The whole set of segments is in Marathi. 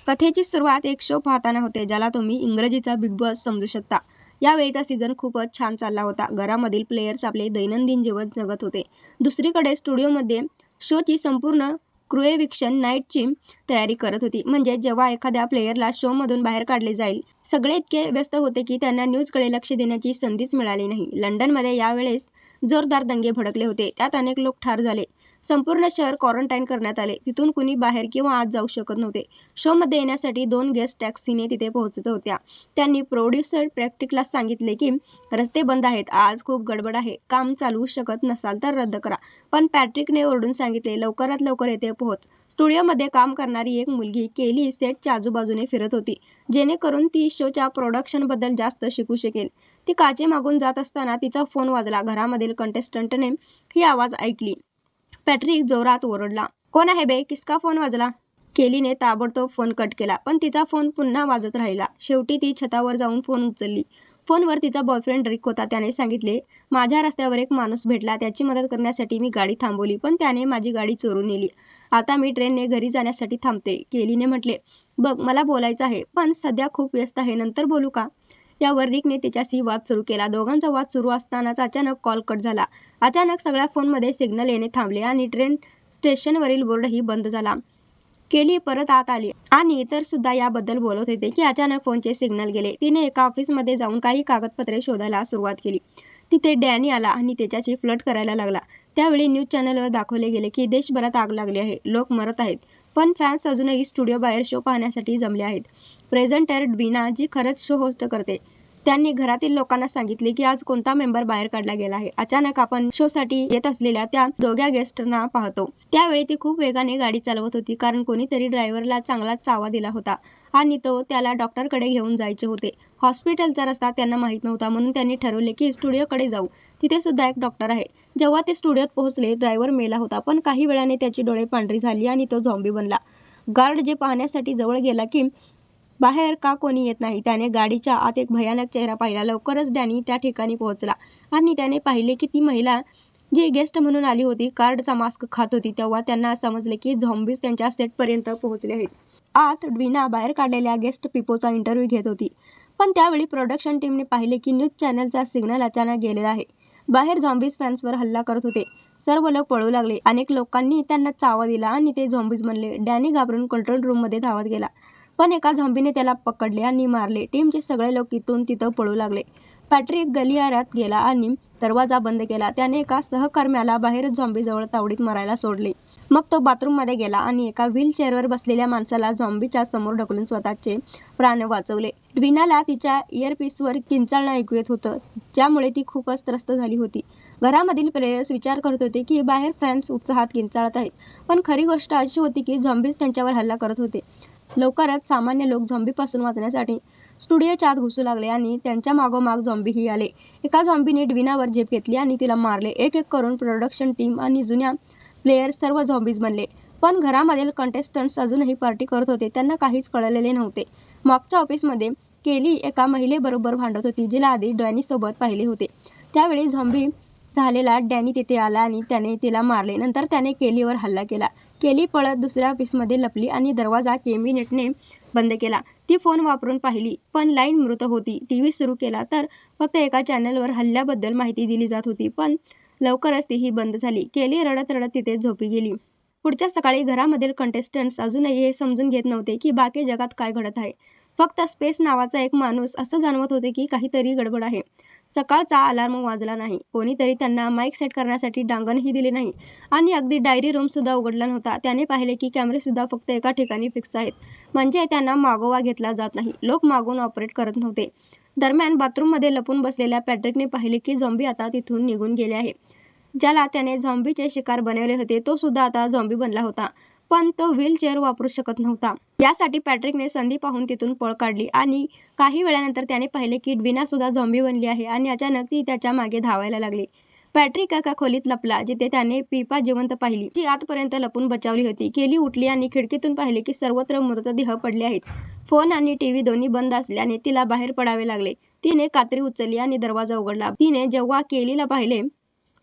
कथेची सुरुवात एक शो पाहताना होते ज्याला तुम्ही इंग्रजीचा बिग बॉस समजू शकता. यावेळीचा सीझन खूपच छान चालला होता. घरामधील प्लेयर्स आपले दैनंदिन जीवन जगत होते. दुसरीकडे स्टुडिओमध्ये शोची संपूर्ण क्रूएविक्शन नाईटची तयारी करत होती. म्हणजे जेव्हा एखाद्या प्लेयरला शोमधून बाहेर काढले जाईल, सगळे इतके व्यस्त होते की त्यांना न्यूजकडे लक्ष देण्याची संधीच मिळाली नाही. लंडनमध्ये यावेळेस जोरदार दंगे भडकले होते. त्यात अनेक लोक ठार झाले. संपूर्ण शहर क्वारंटाईन करण्यात आले. तिथून कुणी बाहेर किंवा आत जाऊ शकत नव्हते. शोमध्ये येण्यासाठी 2 गेस्ट टॅक्सीने तिथे पोहोचत होत्या. त्यांनी प्रोड्युसर पॅट्रिकला सांगितले की रस्ते बंद आहेत, आज खूप गडबड आहे, काम चालवू शकत नसाल तर रद्द करा. पण पॅट्रिकने ओरडून सांगितले, लवकरात लवकर येथे पोहोच. स्टुडिओमध्ये काम करणारी एक मुलगी केली सेटच्या आजूबाजूने फिरत होती, जेणेकरून ती शोच्या प्रोडक्शनबद्दल जास्त शिकू शकेल. ती काचेमागून जात असताना तिचा फोन वाजला. घरामधील कंटेस्टंटने ही आवाज ऐकली. पॅट्रिक जोरात ओरडला, कोण आहे बे, किसका फोन वाजला? केलीने ताबडतोब फोन कट केला, पण तिचा फोन पुन्हा वाजत राहिला. शेवटी ती छतावर जाऊन फोन उचलली. फोनवर तिचा बॉयफ्रेंड रिक होता. त्याने सांगितले, माझ्या रस्त्यावर एक माणूस भेटला, त्याची मदत करण्यासाठी मी गाडी थांबवली, पण त्याने माझी गाडी चोरून नेली. आता मी ट्रेनने घरी जाण्यासाठी थांबते. केलीने म्हटले, बघ, मला बोलायचं आहे, पण सध्या खूप व्यस्त आहे, नंतर बोलू का? यावर रिकने तिच्याशी वाद सुरू केला. दोघांचा वाद सुरू असतानाच अचानक कॉल कट झाला. अचानक सगळ्या फोनमध्ये सिग्नल येणे थांबले आणि ट्रेन स्टेशनवरील बोर्डही बंद झाला. केली परत आत आली आणि इतर सुद्धा याबद्दल बोलत होते की अचानक फोनचे सिग्नल गेले. तिने एका ऑफिसमध्ये जाऊन काही कागदपत्रे शोधायला सुरुवात केली. तिथे डॅनी आला आणि त्याच्याशी फ्लर्ट करायला लागला. त्यावेळी न्यूज चॅनलवर दाखवले गेले की देशभरात आग लागली आहे, लोक मरत आहेत, पण फॅन्स अजूनही स्टुडिओ बाहेर शो पाहण्यासाठी जमले आहेत. प्रेझेंटर ड्विना, जी खरंच शो होस्ट करते, त्यांनी घरातील लोकांना सांगितले की आज कोणता मेंबर बाहेर काढला गेला आहे. अचानक आपण शोसाठी येत असलेल्या त्या दोघ्या गेस्टना पाहतो. त्यावेळी ती खूप वेगाने गाडी चालवत होती, कारण कोणीतरी ड्रायव्हरला चांगलाच चावा दिला होता आणि तो त्याला डॉक्टरकडे घेऊन जायचे होते. हॉस्पिटलचा रस्ता त्यांना माहीत नव्हता, म्हणून त्यांनी ठरवले की स्टुडिओकडे जाऊ, तिथे सुद्धा एक डॉक्टर आहे. जेव्हा ते स्टुडिओत पोहोचले, ड्रायव्हर मेला होता, पण काही वेळाने त्याची डोळे पांढरी झाली आणि तो झॉम्बी बनला. गार्ड जे पाहण्यासाठी जवळ गेला की बाहेर का कोणी येत नाही, त्याने गाडीच्या आत एक भयानक चेहरा पाहिला. लवकरच डॅनी त्या ठिकाणी पोहोचला आणि त्याने पाहिले की ती महिला जी गेस्ट म्हणून आली होती कार्डचा मास्क खात होती. तेव्हा त्यांना समजले की झॉम्बीज त्यांच्या सेटपर्यंत पोहोचले आहेत. आत ड्विना बाहेर काढलेल्या गेस्ट पिपोचा इंटरव्ह्यू घेत होती, पण त्यावेळी प्रोडक्शन टीमने पाहिले की न्यूज चॅनलचा सिग्नल अचानक गेलेला आहे. बाहेर झॉम्बीज फॅन्सवर हल्ला करत होते. सर्व लोक पळू लागले. अनेक लोकांनी त्यांना चावा दिला आणि ते झॉम्बीज बनले. डॅनी घाबरून कंट्रोल रूममध्ये धावत गेला, पण एका झॉम्बीने त्याला पकडले आणि मारले. टीमचे सगळे लोक इथून तिथं पळू लागले. पॅट्रिक गलियारात गेला आणि दरवाजा बंद केला. त्याने एका सहकर्म्याला बाहेरच झॉम्बीजवळ तावडीत मारायला सोडले. मग तो बाथरूममध्ये गेला आणि एका व्हीलचेअरवर बसलेल्या माणसाला झॉम्बीच्या समोर ढकलून स्वतःचे प्राण वाचवले. ड्विनाला तिच्या इयरपीसवर किंचाळणं ऐकू येत होतं, ज्यामुळे ती खूपच त्रस्त झाली होती. घरामधील प्लेयर्स विचार करत होते की बाहेर फॅन्स उत्साहात किंचाळत आहेत, पण खरी गोष्ट अशी होती की झॉम्बीज त्यांच्यावर हल्ला करत होते. लवकरच सामान्य लोक झॉम्बीपासून वाचण्यासाठी स्टुडिओच्या आत घुसू लागले आणि त्यांच्या मागोमाग झॉम्बीही आले. एका झॉम्बीने ड्विनावर झेप घेतली आणि तिला मारले. एक एक करून प्रोडक्शन टीम आणि जुन्या प्लेयर्स सर्व झॉम्बीज बनले. पण घरामधील कंटेस्टंट्स अजूनही पार्टी करत होते. त्यांना काहीच कळलेले नव्हते. मागच्या ऑफिसमध्ये केली एका महिलेबरोबर भांडत होती, जिला आधी डॅनीसोबत पाहिले होते. त्यावेळी झॉम्बी झालेला डॅनी तिथे आला आणि त्याने तिला मारले. नंतर त्याने केलीवर हल्ला केला. केली पळत दुसऱ्या ऑफिसमध्ये लपली आणि दरवाजा कॅबिनेटने बंद केला. ती फोन वापरून पाहिली, पण लाईन मृत होती. टीव्ही सुरू केला तर फक्त एका चॅनलवर हल्ल्याबद्दल माहिती दिली जात होती, पण लवकरच तीही बंद झाली. केली रडत रडत तिथे झोपी गेली. पुढच्या सकाळी घरामधील कंटेस्टंट्स अजूनही हे समजून घेत नव्हते की बाकी जगात काय घडत आहे. फक्त स्पेस नावाचा एक माणूस असं जाणवत होते की काहीतरी गडबड आहे. सकाळचा अलार्म वाजला नाही. कोणीतरी त्यांना माईक सेट करण्यासाठी डांगणही दिले नाही आणि अगदी डायरी रूमसुद्धा उघडला नव्हता. त्याने पाहिले की कॅमेरेसुद्धा फक्त एका ठिकाणी फिक्स आहेत, म्हणजे त्यांना मागोवा घेतला जात नाही. लोक मागून ऑपरेट करत नव्हते. दरम्यान बाथरूममध्ये लपून बसलेल्या पॅट्रिकने पाहिले की झॉम्बी आता तिथून निघून गेले आहे. ज्याला त्याने झॉम्बीचे शिकार बनवले होते तो सुद्धा आता झॉम्बी बनला होता, पण तो व्हीलचेअर वापरू शकत नव्हता. यासाठी पॅट्रिकने संधी पाहून तिथून पळ काढली आणि काही वेळानंतर त्याने पाहिले की ड्विना सुद्धा झॉम्बी बनली आहे आणि अचानक ती त्याच्या मागे धावायला लागली. पॅट्रिक एका खोलीत लपला, जिथे त्याने पिपा जिवंत पाहिली, जी आतपर्यंत लपून बचावली होती. केली उठली आणि खिडकीतून पाहिले की सर्वत्र मृतदेह पडले आहेत. फोन आणि टीव्ही दोन्ही बंद असल्याने तिला बाहेर पडावे लागले. तिने कात्री उचलली आणि दरवाजा उघडला. तिने जेव्हा केलीला पाहिले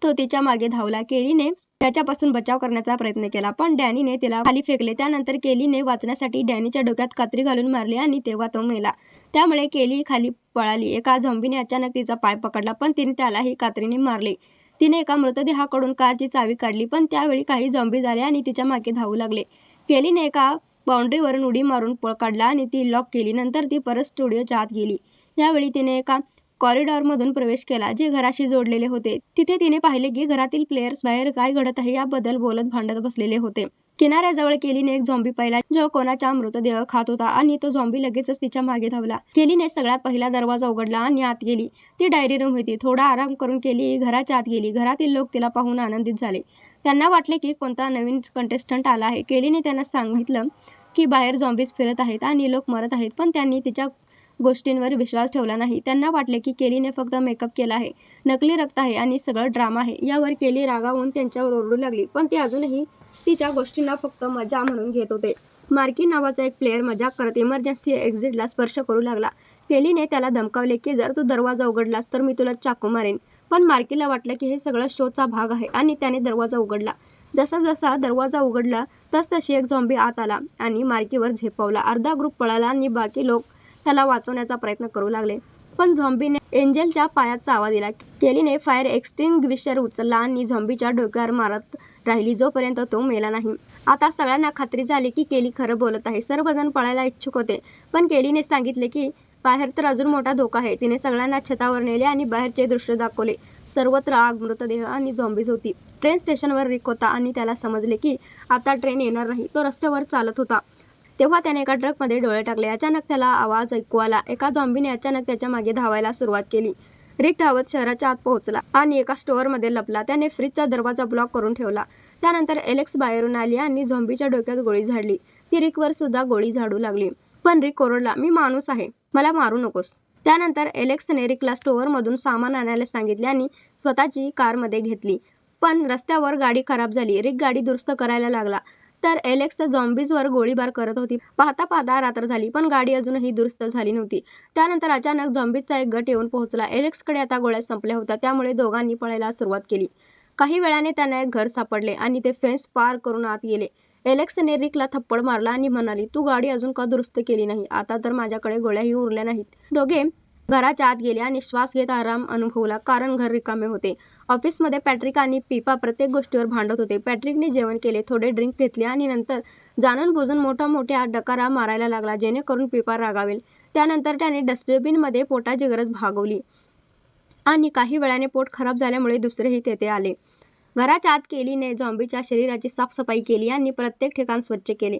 तो तिच्या मागे धावला. केलीने त्याच्यापासून बचाव करण्याचा प्रयत्न केला, पण डॅनीने तिला खाली फेकले. त्यानंतर केलीने वाचण्यासाठी डॅनीच्या डोक्यात कात्री घालून मारली आणि तेव्हा तो मेला. त्यामुळे केली खाली पळाली. एका झॉम्बीने अचानक तिचा पाय पकडला, पण तिने त्यालाही कात्रीने मारले. तिने एका मृतदेहाकडून कारची चावी काढली, पण त्यावेळी काही झॉम्बीज आले आणि तिच्या मागे धावू लागले. केलीने एका बाउंड्रीवरून उडी मारून पळ काढला आणि ती लॉक केली. नंतर ती परत स्टुडिओच्या आत गेली. यावेळी तिने एका कॉरिडॉरमधून प्रवेश केला, जे घराशी जोडलेले होते. तिथे तिने पाहिले की घरातील प्लेयर्स बाहेर काय घडत आहे याबद्दल बोलत भांडत बसलेले होते. किनाऱ्याजवळ केलीने एक झॉम्बी पाहिला, जो कोणाचा मृतदेह खात होता आणि तो झॉम्बी लगेचच तिच्या मागे धावला. केलीने सगळ्यात पहिला दरवाजा उघडला आणि आत गेली. ती डायरी रूम होती. थोडा आराम करून केली घराच्या आत गेली. घरातील लोक तिला पाहून आनंदित झाले. त्यांना वाटले की कोणता नवीन कंटेस्टंट आला आहे. केलीने त्यांना सांगितलं की बाहेर झॉम्बीज फिरत आहेत आणि लोक मरत आहेत, पण त्यांनी तिच्या गोष्टींवर विश्वास ठेवला नाही. त्यांना वाटले की केलीने फक्त मेकअप केला आहे, नकली रक्त आहे आणि सगळं ड्रामा आहे. यावर केली रागावून त्यांच्यावर ओरडू लागली, पण ते अजूनही तिच्या गोष्टींना फक्त मजा म्हणून घेत होते. मार्की नावाचा एक प्लेयर मजाक करत इमर्जन्सी एक्झिटला स्पर्श करू लागला. केलीने त्याला धमकावले की जर तू दरवाजा उघडलास तर मी तुला चाकू मारेन, पण मार्कीला वाटलं की हे सगळं शोचा भाग आहे आणि त्याने दरवाजा उघडला. जसा जसा दरवाजा उघडला तसतशी एक झॉम्बी आत आला आणि मार्कीवर झेपावला. अर्धा ग्रुप पळाला आणि बाकी लोक त्याला वाचवण्याचा प्रयत्न करू लागले, पण झॉम्बीने एंजेलच्या पायात चावा दिला. केलीने फायर एक्सटिंग्विशर उचलला आणि झॉम्बीच्या डोक्यावर मारत राहिली जोपर्यंत तो मेला नाही. आता सगळ्यांना खात्री झाली की केली खरं बोलत आहे. सर्वजण पळायला इच्छुक होते, पण केलीने सांगितले की बाहेर तर अजून मोठा धोका आहे. तिने सगळ्यांना छतावर नेले आणि बाहेरचे दृश्य दाखवले. सर्वत्र आग, मृतदेह आणि झॉम्बीज होती. ट्रेन स्टेशनवर रिक होता आणि त्याला समजले की आता ट्रेन येणार नाही. तो रस्त्यावर चालत होता. तेव्हा त्याने एका ट्रकमध्ये डोळे टाकले. अचानक त्याला आवाज ऐकू आला. एका झॉम्बीने अचानक त्याच्या मागे धावायला सुरुवात केली. रिक धावत शहराच्या आत पोहोचला आणि एका स्टोअरमध्ये लपला. त्याने फ्रीजचा दरवाजा ब्लॉक करून ठेवला. त्यानंतर एलेक्स बाहेरून आली आणि झॉम्बीच्या डोक्यात गोळी झाडली. ती रिकवर सुद्धा गोळी झाडू लागली, पण रिक ओरडला, मी माणूस आहे, मला मारू नकोस. त्यानंतर एलेक्सने रिकला स्टोअरमधून सामान आणायला सांगितले आणि स्वतःची कारमध्ये घेतली, पण रस्त्यावर गाडी खराब झाली. रिक गाडी दुरुस्त करायला लागला तर एलेक्स झॉम्बीजवर गोळीबार करत होती. पाहता पाहता रात्र झाली, पण गाडी अजूनही दुरुस्त झाली नव्हती. त्यानंतर अचानक झॉम्बीजचा एक गट येऊन पोहोचला. एलेक्सकडे आता गोळ्या संपल्या होत्या, त्यामुळे दोघांनी पळायला सुरुवात केली. काही वेळाने त्यांना एक घर सापडले आणि ते फेन्स पार करून आत गेले. एलेक्सने रिकला थप्पड मारला आणि म्हणाली, तू गाडी अजून का दुरुस्त केली नाही? आता तर माझ्याकडे गोळ्याही उरल्या नाहीत. दोघे घराच्या आत गेले आणि श्वास घेत आराम अनुभवला, कारण घर रिकामे होते. ऑफिसमध्ये पॅट्रिक आणि पिपा प्रत्येक गोष्टीवर भांडत होते. पॅट्रिकने जेवण केले, थोडे ड्रिंक घेतले आणि नंतर जाणून बुजून मोठ्या डकारा मारायला लागला, जेणेकरून पिपा रागावेल. त्यानंतर त्याने डस्टबिनमध्ये पोटाची गरज भागवली आणि काही वेळाने पोट खराब झाल्यामुळे दुसरेही तेथे आले. घराच्या आत केलीने झॉम्बीच्या शरीराची साफसफाई केली आणि प्रत्येक ठिकाण स्वच्छ केले.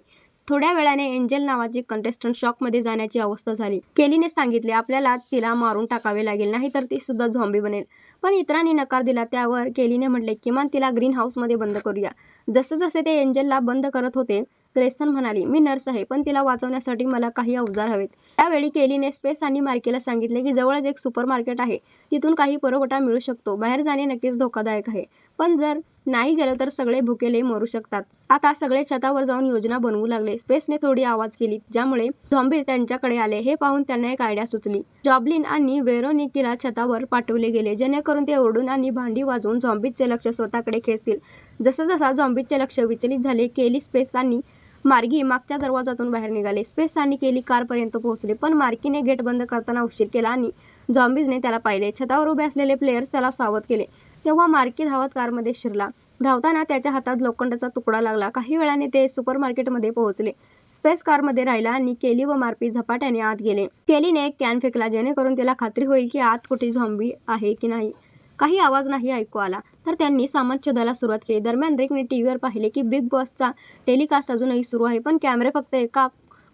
थोड्या वेळाने एंजेल नावाची कंटेस्टंट शॉकमध्ये जाण्याची अवस्था झाली. केलीने सांगितले, आपल्याला तिला मारून टाकावे लागेल, नाहीतर ती सुद्धा झॉम्बी बनेल. पण इतरांनी नकार दिला. त्यावर केलीने म्हटले, किमान तिला ग्रीन हाऊसमध्ये बंद करूया. जसे ते एंजेलला बंद करत होते, ग्रेसन म्हणाली, मी नर्स आहे, पण तिला वाचवण्यासाठी मला काही अवजार हवेत. त्यावेळी केलीने स्पेस आणि मार्कीला सांगितले की जवळच एक सुपरमार्केट आहे, तिथून काही पुरवठा मिळू शकतो. बाहेर जाणे नक्कीच धोकादायक आहे, पण जर नाही गेलो तर सगळे भुकेले मरू शकतात. आता सगळे छतावर जाऊन योजना बनवू लागले. स्पेसने थोडी आवाज केली, ज्यामुळे झॉम्बीज त्यांच्याकडे आले. हे पाहून त्यांना एक आयडिया सुचली. जॉबलिन आणि वेरोनिकीला छतावर पाठवले गेले, जेणेकरून ते ओरडून आणि भांडी वाजवून झॉम्बीजचे लक्ष स्वतःकडे खेचतील. जसं झॉम्बीजचे लक्ष विचलित झाले, केली, स्पेस आणि मार्गी मागच्या दरवाजातून बाहेर निघाले. स्पेस आणि केली कारपर्यंत पोहोचले, पण मार्कीने गेट बंद करताना उशीर केला आणि झॉम्बीजने त्याला पाहिले. छतावर उभे असलेले प्लेयर्स त्याला सावध केले. तेव्हा मार्की धावत कारमध्ये शिरला. धावताना त्याच्या हातात लोखंडाचा तुकडा लागला. काही वेळाने ते सुपरमार्केटमध्ये पोहोचले. स्पेस कारमध्ये राहिला आणि केली व मार्की झपाट्याने आत गेले. केलीने एक कॅन फेकला, जेणेकरून त्याला खात्री होईल की आत कुठे झॉम्बी आहे की नाही. काही आवाज नाही ऐकू आला तर त्यांनी सामान शोधायला सुरुवात केली. दरम्यान रिकने टीव्हीवर पाहिले की बिग बॉसचा टेलिकास्ट अजूनही सुरू आहे, पण कॅमेरे फक्त एका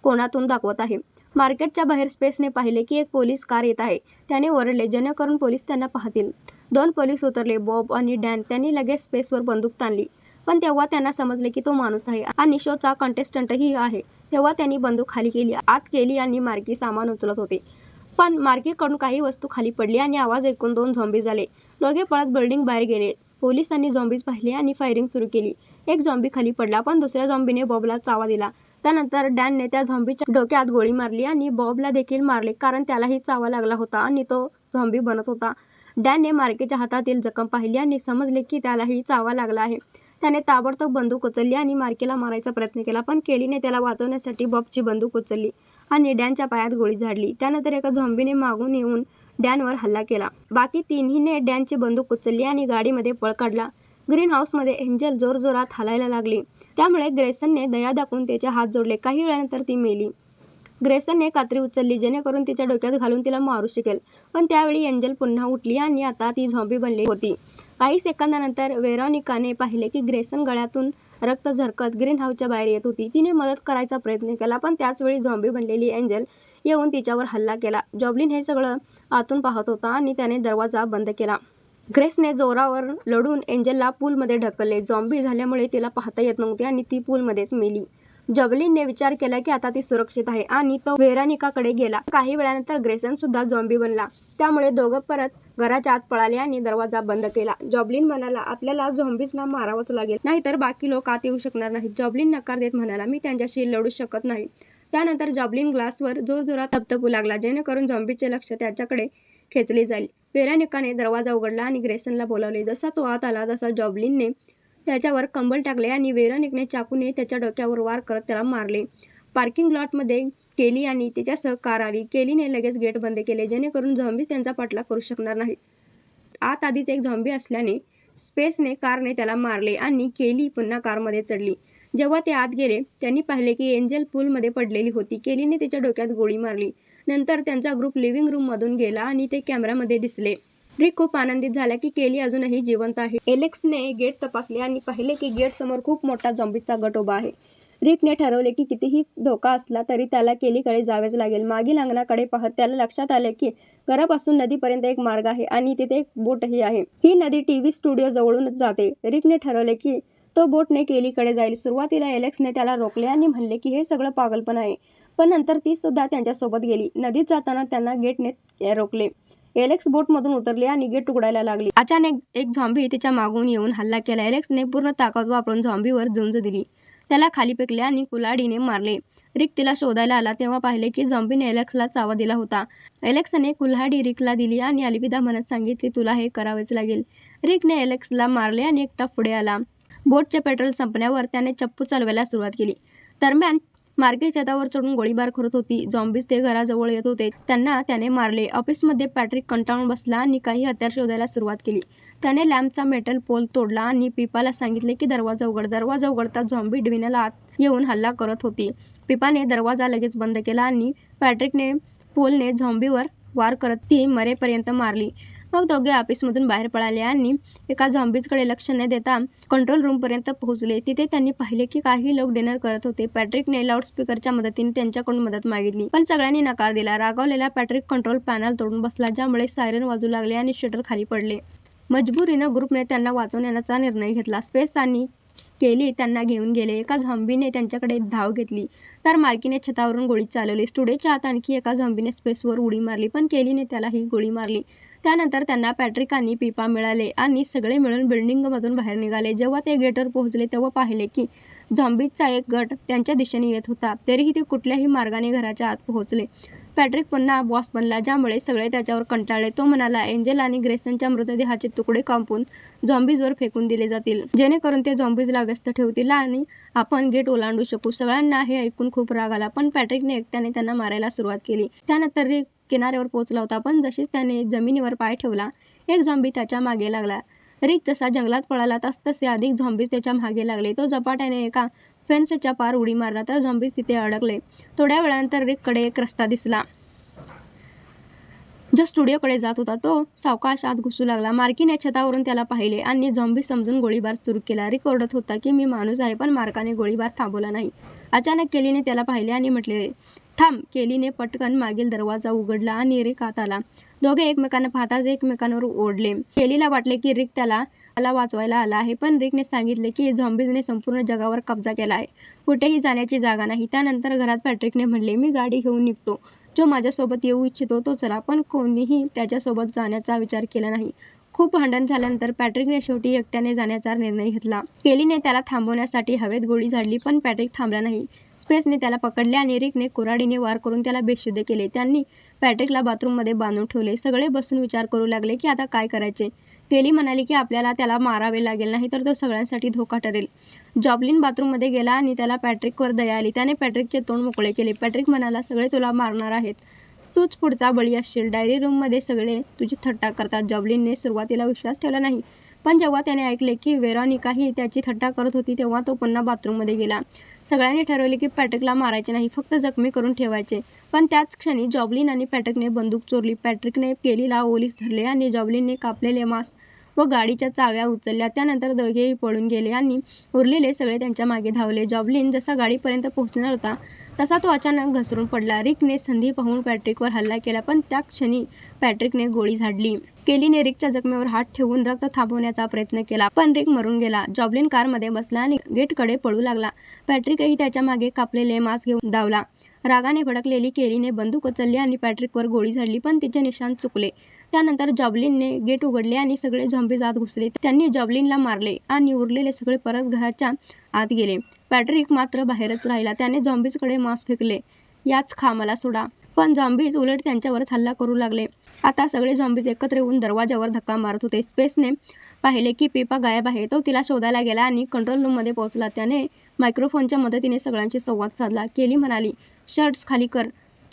कोणातून दाखवत आहे. मार्केटच्या बाहेर स्पेसने पाहिले की एक पोलीस कार येत आहे. त्याने ओरडले, जेणेकरून पोलीस त्यांना पाहतील. 2 पोलीस उतरले, बॉब आणि डॅन. त्यांनी लगेच स्पेसवर बंदूक ताणली, पण तेव्हा त्यांना समजले की तो माणूस आहे आणि शोचा कंटेस्टंटही आहे. तेव्हा त्यांनी बंदूक खाली केली. आत केली आणि मार्की सामान उचलत होते, पण मार्कीकडून काही वस्तू खाली पडली आणि आवाज ऐकून 2 झॉम्बीज आले. दोघे पळत बिल्डिंग बाहेर गेले. पोलिसांनी झॉम्बीज पाहिले आणि फायरिंग सुरू केली. एक झॉम्बी खाली पडला, पण दुसऱ्या झॉम्बीने बॉबला चावा दिला. त्यानंतर डॅनने त्या झॉम्बीच्या डोक्यात गोळी मारली आणि बॉबला देखील मारले, कारण त्यालाही चावा लागला होता आणि तो झॉम्बी बनत होता. डॅनने मार्कीच्या हातातील जखम पाहिली आणि समजले की त्यालाही चावा लागला आहे. त्याने ताबडतोब बंदूक उचलली आणि मार्कीला मारायचा प्रयत्न केला, पण केलीने त्याला वाचवण्यासाठी बॉबची बंदूक उचलली आणि डॅनच्या पायात गोळी झाडली. त्यानंतर एका झॉम्बीने मागून येऊन डॅनवर हल्ला केला. बाकी तिन्हीने डॅनची बंदूक उचलली आणि गाडीमध्ये पळ काढला. ग्रीन हाऊसमध्ये एंजल जोरजोरात हलायला लागली, त्यामुळे ग्रेसनने दया दाखवून तिचे हात जोडले. काही वेळानंतर ती मेली. ग्रेसनने कात्री उचलली जेणेकरून तिच्या डोक्यात घालून तिला मारू शकेल, पण त्यावेळी एंजल पुन्हा उठली आणि आता ती झॉम्बी बनली होती. काही सेकंदानंतर वेरोनिकाने पाहिले की ग्रेसन गळ्यातून रक्त झरकत ग्रीन हाऊसच्या बाहेर येत होती. तिने मदत करायचा प्रयत्न केला, पण त्याचवेळी झॉम्बी बनलेली एंजल येऊन तिच्यावर हल्ला केला. जॉबलिन हे सगळं आतून पाहत होता आणि त्याने दरवाजा बंद केला. ग्रेसने जोरावर लढून एंजलला पूलमध्ये ढकलले. झॉम्बी झाल्यामुळे तिला पाहता येत नव्हते आणि ती पूलमध्येच मेली. जॉबलिनने विचार केला की आता ती सुरक्षित आहे आणि तो वेरोनिकाकडे गेला. काही वेळानंतर ग्रेसन सुद्धा झॉम्बी बनला, त्यामुळे दोघं परत घराच्या आत पळाले आणि दरवाजा बंद केला. जॉबलिन म्हणाला, आपल्याला झॉम्बीजना मारावंच लागेल, नाहीतर बाकी लोक आत येऊ शकणार नाहीत. जॉबलिन नकार देत म्हणाला, मी त्यांच्याशी लढू शकत नाही. त्यानंतर जॉबलिन ग्लासवर जोरजोरात थपथपू लागला जेणेकरून झॉम्बीचे लक्ष त्याच्याकडे खेचले जाईल. वेरोनिकाने दरवाजा उघडला आणि ग्रेसनला बोलावले. जसा तो आत आला तसा जॉबलिनने त्याच्यावर कंबल टाकले आणि वेरोनिकने चाकूने त्याच्या डोक्यावर वार करत त्याला मारले. पार्किंग लॉटमध्ये केली आणि तिच्यासह कार आली. केलीने लगेच गेट बंद केले जेणेकरून झॉम्बीज त्यांचा पाठलाग करू शकणार नाहीत. आत आधीच एक झॉम्बी असल्याने स्पेसने कारने त्याला मारले आणि केली पुन्हा कारमध्ये चढली. जेव्हा ते आत गेले त्यांनी पाहिले की एंजल पूलमध्ये पडलेली होती. केलीने तिच्या डोक्यात गोळी मारली. नंतर त्यांचा ग्रुप लिव्हिंग रूममधून गेला आणि ते कॅमेऱ्यामध्ये दिसले. रिक खूप आनंदित झाला की केली अजूनही जिवंत आहे. एलेक्सने गेट तपासले आणि पाहिले की गेटसमोर खूप मोठा झॉम्बीचा गट उभा आहे. रिकने ठरवले की कितीही धोका असला तरी त्याला केलीकडे जावेच लागेल. मागील अंगणाकडे पाहत त्याला लक्षात आले की घरापासून नदीपर्यंत एक मार्ग आहे आणि तिथे एक बोटही आहे. ही नदी टीव्ही स्टुडिओ जवळूनच जाते. रिकने ठरवले की तो बोटने केलीकडे जाईल. सुरुवातीला एलेक्सने त्याला रोखले आणि म्हणले की हे सगळं पागलपण आहे, पण नंतर ती सुद्धा त्यांच्यासोबत गेली. नदीत जाताना त्यांना गेटने रोखले. एलेक्स बोटमधून उतरली आणि गेट उघडायला लागली. अचानक एक झॉम्बी तिच्या मागून येऊन हल्ला केला. एलेक्सने पूर्ण ताकद वापरून झॉम्बीवर झुंज दिली, त्याला खाली फेकले आणि कुऱ्हाडीने मारले. रिक तिला शोधायला आला तेव्हा पाहिले की झॉम्बीने एलेक्सला चावा दिला होता. एलेक्सने कुऱ्हाडी रिकला दिली आणि अलविदा म्हणत सांगितले, तुला हे करावेच लागेल. रिकने एलेक्सला मारले आणि एकटा पुढे आला. बोटचे पेट्रोल संपण्यावर त्याने चप्पू चालवायला सुरुवात केली. दरम्यान मार्के छतावर चढून गोळीबार करत होती. झॉम्बीज ते घराजवळ येत होते, त्यांना त्याने मारले. ऑफिसमध्ये पॅट्रिक कंटाळून बसला आणि काही हत्यार शोधायला सुरुवात केली. त्याने लॅम्पचा मेटल पोल तोडला आणि पिपाला सांगितले की दरवाजा उघड. दरवाजा उघडताच झॉम्बी डिविनाला आत येऊन हल्ला करत होती. पिपाने दरवाजा लगेच बंद केला आणि पॅट्रिकने पोलने झॉम्बीवर वार करत ती मरेपर्यंत मारली. मग दोघे ऑफिसमधून बाहेर पळाले आणि एका झॉम्बीजकडे लक्ष न देता कंट्रोल रूमपर्यंत पोहोचले. तिथे त्यांनी पाहिले की काही लोक डिनर करत होते. पॅट्रिकने लाऊडस्पीकरच्या मदतीने त्यांच्याकडून मदत मागितली, पण सगळ्यांनी नकार दिला. रागावलेला पॅट्रिक कंट्रोल पॅनल तोडून बसला, ज्यामुळे सायरन वाजू लागले आणि शटर खाली पडले. मजबुरीनं ग्रुपने त्यांना वाचवण्याचा निर्णय घेतला. स्पेस आणि केली त्यांना घेऊन गेले. एका झॉम्बीने त्यांच्याकडे धाव घेतली तर मार्कीने छतावरून गोळी चालवली. स्टुडिओच्या आत आणखी एका झॉम्बीने स्पेसवर उडी मारली, पण केलीने त्यालाही गोळी मारली. त्यानंतर त्यांना पॅट्रिक आणि पिपा मिळाले आणि सगळे मिळून बिल्डिंगमधून बाहेर निघाले. जेव्हा ते गेटवर पोहोचले तेव्हा पाहिले की झॉम्बीजचा एक गट त्यांच्या दिशेने येत होता. तरीही ते कुठल्याही मार्गाने घराच्या आत पोहोचले. पॅट्रिक पुन्हा बॉस बनला, ज्यामुळे सगळे त्याच्यावर कंटाळले. तो म्हणाला, एंजल आणि ग्रेसनच्या मृतदेहाचे तुकडे कापून झॉम्बीजवर फेकून दिले जातील, जेणेकरून ते झॉम्बीजला व्यस्त ठेवतील आणि आपण गेट ओलांडू शकू. सगळ्यांना हे ऐकून खूप राग आला, पण पॅट्रिकने एकट्याने त्यांना मारायला सुरुवात केली. त्यानंतर रिक किनाऱ्यावर पोहोचला होता, पण जशीच त्याने जमिनीवर पाय ठेवला एक झॉम्बी त्याच्या मागे लागला. रिक जसा जंगलात पळाला तसतसे अधिक झॉम्बीज त्याच्या मागे लागले. तो झपाट्याने एका फेन्सच्या पार उडी मारला तर झॉम्बीज तिथे अडकले. थोड्या वेळानंतर रिककडे एक रस्ता दिसला जो स्टुडिओकडे जात होता. तो सावकाश आत घुसू लागला. मार्कीने छतावरून त्याला पाहिले आणि झॉम्बी समजून गोळीबार सुरू केला. रिक ओरडत होता की मी माणूस आहे, पण मार्काने गोळीबार थांबवला नाही. अचानक केलीने त्याला पाहिले आणि म्हटले, थांब. केलीने पटकन मागील दरवाजा उघडला आणि रिक आत आला. दोघे एकमेकांना पाहताच एकमेकांवर ओढले. केलीला वाटले की रिक त्याला वाचवायला आला आहे, पण रिकने सांगितले की झॉम्बीजने संपूर्ण जगावर कब्जा केला आहे, कुठेही जाण्याची जागा नाही. त्यानंतर घरात पॅट्रिकने म्हणले, मी गाडी घेऊन निघतो, जो माझ्यासोबत येऊ इच्छितो तो चला. पण कोणीही त्याच्यासोबत जाण्याचा विचार केला नाही. खूप भांडण झाल्यानंतर पॅट्रिकने शेवटी एकट्याने जाण्याचा निर्णय घेतला. केलीने त्याला थांबवण्यासाठी हवेत गोळी झाडली, पण पॅट्रिक थांबला नाही. स्पेसने त्याला पकडले आणि रिकने कुऱ्हाडीने वार करून त्याला बेशुद्ध केले. त्यांनी पॅट्रिकला बाथरूममध्ये बांधून ठेवले. सगळे बसून विचार करू लागले की आता काय करायचे. केली म्हणाली की आपल्याला त्याला मारावे लागेल, नाही तर तो सगळ्यांसाठी धोका ठरेल. जॉबलिन बाथरूममध्ये गेला आणि त्याला पॅट्रिकवर दया आली. त्याने पॅट्रिकचे तोंड मोकळे केले. पॅट्रिक म्हणाला, सगळे तुला मारणार आहेत, तूच पुढचा बळी असशील. डायरी रूममध्ये सगळे तुझी थट्टा करतात. जॉबलिनने सुरुवातीला विश्वास ठेवला नाही, पण जेव्हा त्याने ऐकले की वेरॉनिकाही त्याची थट्टा करत होती तेव्हा तो पुन्हा बाथरूममध्ये गेला. सगळ्यांनी ठरवले की पॅट्रिकला मारायचे नाही, फक्त जखमी करून ठेवायचे. पण त्याच क्षणी जॉबलिन आणि पॅट्रिकने बंदूक चोरली. पॅट्रिकने केलीला ओलीस धरले आणि जॉबलिनने कापलेले मांस व गाडीच्या चाव्या उचलल्या. त्यानंतर दोघेही पळून गेले आणि उरलेले सगळे त्यांच्या मागे धावले. जॉबलिन जसा गाडीपर्यंत पोहोचणार होता तसा तो अचानक घसरून पडला. रिकने संधी पाहून पॅट्रिकवर हल्ला केला, पण त्या क्षणी पॅट्रिकने गोळी झाडली. केलीने रिकच्या जखमेवर हात ठेवून रक्त थांबवण्याचा प्रयत्न केला, पण रिक मरून गेला. जॉबलिन कारमध्ये बसला आणि गेटकडे पळू लागला. पॅट्रिकही त्याच्या मागे कापलेले मांस घेऊन धावला. रागाने भडकलेली केलीने बंदूक उचलली आणि पॅट्रिकवर गोळी झाडली, पण तिचे निशाण चुकले. त्यानंतर जॉबलिनने गेट उघडले आणि सगळे झॉम्बीज आत घुसले. त्यांनी जॉबलिनला मारले आणि उरलेले सगळे परत घराच्या आत गेले. पॅट्रिक मात्र बाहेरच राहिला. त्याने झॉम्बीजकडे मांस फेकले, याच खा, मला सोडा. पण झॉम्बीज उलट त्यांच्यावरच हल्ला करू लागले. आता सगळे झॉम्बीज एकत्र येऊन दरवाजावर धक्का मारत होते. स्पेसने पाहिले की पिपा गायब आहे. तो तिला शोधायला गेला आणि कंट्रोल रूममध्ये पोहोचला. त्याने मायक्रोफोनच्या मदतीने सगळ्यांशी संवाद साधला. केली म्हणाली, शर्ट्स खाली कर.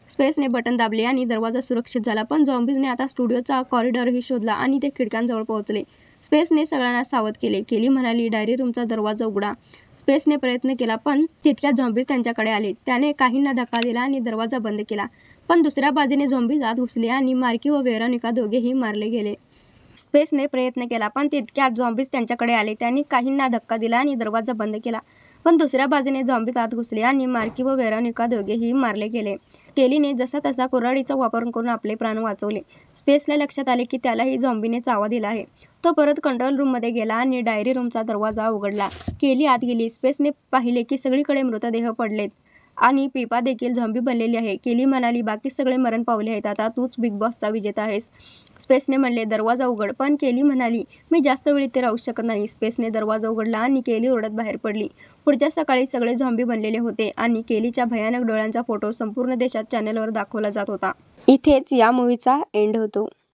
स्पेसने बटन दाबले आणि दरवाजा सुरक्षित झाला. पण झॉम्बीजने आता स्टुडिओचा कॉरिडॉरही शोधला आणि ते खिडक्यांजवळ पोहोचले. स्पेसने सगळ्यांना सावध केले. केली म्हणाली, डायरी रूमचा दरवाजा उघडा. स्पेसने प्रयत्न केला, पण तितक्यात झॉम्बीज त्यांच्याकडे आले. त्याने काहींना धक्का दिला आणि दरवाजा बंद केला, पण दुसऱ्या बाजूने झॉम्बीज आत घुसले आणि मार्की व वेरोनिका दोघेही मारले गेले. स्पेसने प्रयत्न केला, पण तितक्यात झॉम्बीज त्यांच्याकडे आले. त्यांनी काहींना धक्का दिला आणि दरवाजा बंद केला, पण दुसऱ्या बाजूने झॉम्बीज आत घुसले आणि मार्की व वेरोनिका दोघेही मारले गेले. केलीने जसा तसा कुऱ्हाडीचा वापर करून आपले प्राण वाचवले. स्पेसला लक्षात आले की त्यालाही झॉम्बीने चावा दिला आहे. तो परत कंट्रोल रूममध्ये गेला आणि डायरी रूमचा दरवाजा उघडला. केली आत गेली. स्पेसने पाहिले की सगळीकडे मृतदेह पडलेत आणि पिपा देखील झॉम्बी बनलेली आहे. केली म्हणाली, बाकी सगळे मरण पावले आहेत, आता तूच बिग बॉसचा विजेता आहेस. स्पेसने म्हणले, दरवाजा उघड. पण केली म्हणाली, मी जास्त वेळ इथे राहू शकत नाही. स्पेसने दरवाजा उघडला आणि केली ओरडत बाहेर पडली. पुढच्या सकाळी सगळे झॉम्बी बनलेले होते आणि केलीच्या भयानक डोळ्यांचा फोटो संपूर्ण देशात चॅनलवर दाखवला जात होता. इथेच या मूवीचा एंड होतो.